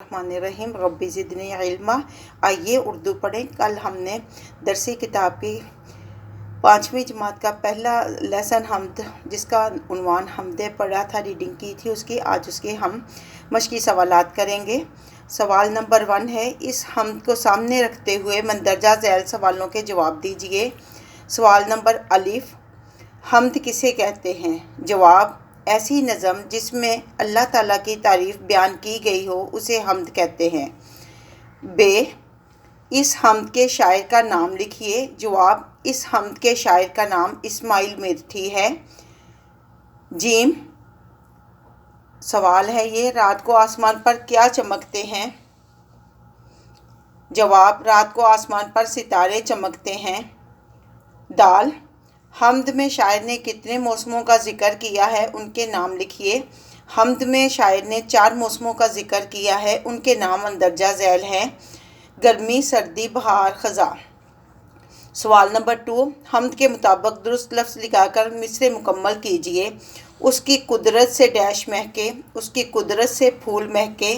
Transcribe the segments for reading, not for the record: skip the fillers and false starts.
बिस्मिल्लाहिर्रहमानिर्रहीम रब्बि ज़िदनी इल्मा। आइए उर्दू पढ़ें। कल हमने दरसी किताब की 5वीं जमात का पहला लेसन हमद, जिसका उन्वान हमदे पढ़ा था, रीडिंग की थी उसकी। आज उसके हम मशकी सवालात करेंगे। सवाल नंबर 1 है, इस हमद को सामने रखते हुए मंदरजा झैल सवालों के जवाब दीजिए। सवाल नंबर अलिफ, हमद किसे कहते हैं? जवाब, ऐसी नज़म जिसमें अल्लाह ताला की तारीफ़ बयान की गई हो उसे हमद कहते हैं। बे, इस हमद के शायर का नाम लिखिए। जवाब, इस हमद के शायर का नाम इस्माइल मिर्ठी है। जीम, सवाल है ये, रात को आसमान पर क्या चमकते हैं? जवाब, रात को आसमान पर सितारे चमकते हैं। दाल, हमद में शायर ने कितने मौसमों का ज़िक्र किया है? उनके नाम लिखिए। हमद में शायर ने 4 मौसमों का ज़िक्र किया है, उनके नाम मंदरजा झैल हैं। गर्मी, सर्दी, बहार, ख़ज़ां। सवाल नंबर 2, हमद के मुताबिक दुरुस्त लफ्ज़ लिखाकर मिसरे मुकम्मल कीजिए। उसकी कुदरत से डैश महके, उसकी कुदरत से फूल महके।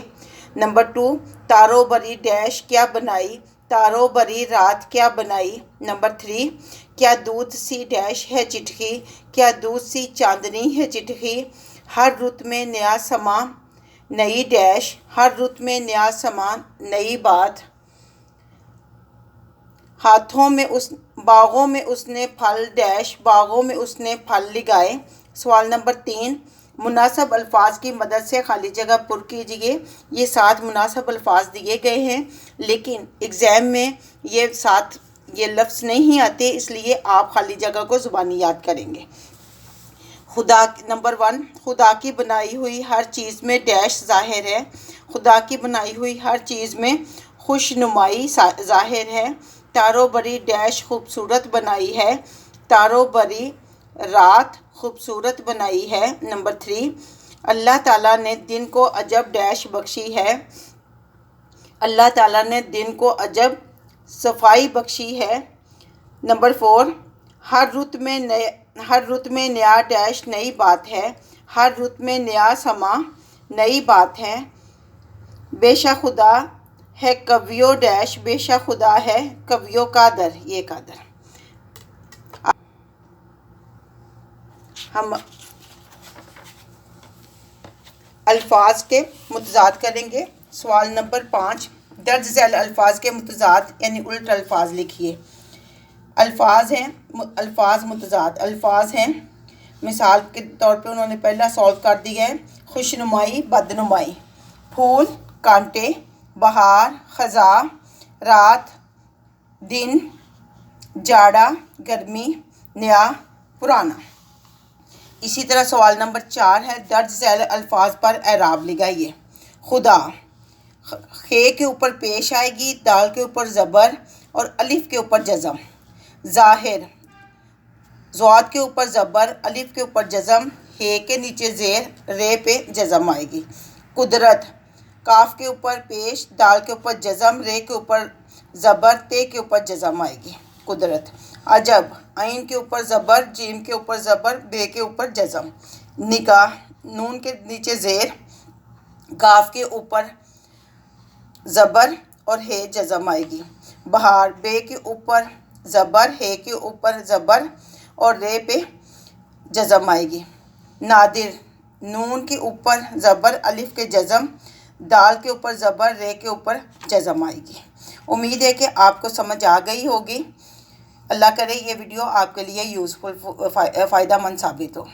नंबर 2, तारो बरी डैश क्या बनाई, तारो बरी रात क्या बनाई। नंबर 3, क्या दूध सी डैश है चिटकी, क्या दूध सी चांदनी है चिटकी। हर रुत में नया समा नई डैश, हर रुत में नया समा नई बात। हाथों में उस बागों में उसने फल डैश, बागों में उसने फल लगाए। सवाल नंबर 3, मुनासिब अल्फाज की मदद से खाली जगह पुर कीजिए। ये 7 मुनासिब अल्फाज दिए गए हैं, लेकिन एग्ज़ाम में ये 7 लफ्ज़ नहीं आते, इसलिए आप खाली जगह को ज़ुबानी याद करेंगे। खुदा, नंबर 1, खुदा की बनाई हुई हर चीज़ में डैश ज़ाहिर है। खुदा की बनाई हुई हर चीज़ में खुशनुमाई ज़ाहिर है। तारो बरी डैश खूबसूरत बनाई है, तारो बरी रात खूबसूरत बनाई है। नंबर 3, अल्लाह ताला ने दिन को अजब डैश बख्शी है, अल्लाह ताला ने दिन को अजब सफाई बख्शी है। नंबर 4, हर रुत में नया डैश नई बात है, हर रुत में नया समा नई बात है। बेशक खुदा है कवियों डैश, बेशक खुदा है कवियों का दर, ये कादर। हम अल्फाज के मुतज़ाद करेंगे। सवाल नंबर 5, दर्ज झैल अल्फाज के मुतज़ाद यानी उल्ट अल्फाज लिखिए। अल्फाज मुतज़ाद अल्फाज हैं। मिसाल के तौर पे उन्होंने पहला सॉल्व कर दिया है। खुशनुमाई, बदनुमाई। फूल, कांटे। बहार, ख़ज़ां। रात, दिन। जाड़ा, गर्मी। नया, पुराना। इसी तरह सवाल नंबर 4 है, दर्ज झैल अल्फाज पर एराब लगाइए। खुदा, खे के ऊपर पेश आएगी, दाल के ऊपर ज़बर और अलिफ के ऊपर जज़म। ज़ाहिर, ज़ाद के ऊपर ज़बर, अलिफ के ऊपर जज़म, हे के नीचे ज़ेर, रे पे जज़म आएगी। कुदरत, काफ के ऊपर पेश, दाल के ऊपर जज़म, रे के ऊपर ज़बर, ते के ऊपर जज़म आएगी। कुदरत। अजब, आइन के ऊपर ज़बर, जीम के ऊपर ज़बर, बे के ऊपर जज़म। निगाह, नून के नीचे ज़ेर, काफ के ऊपर ज़बर और हे जज़म आएगी। बहार, बे के ऊपर ज़बर, हे के ऊपर ज़बर और रे पे जज़म आएगी। नादिर, नून के ऊपर ज़बर, अलिफ के जज़म, दाल के ऊपर ज़बर, रे के ऊपर जज़म आएगी। उम्मीद है कि आपको समझ आ गई होगी। अल्लाह करे ये वीडियो आपके लिए यूज़फुल फ़ायदेमंद साबित हो।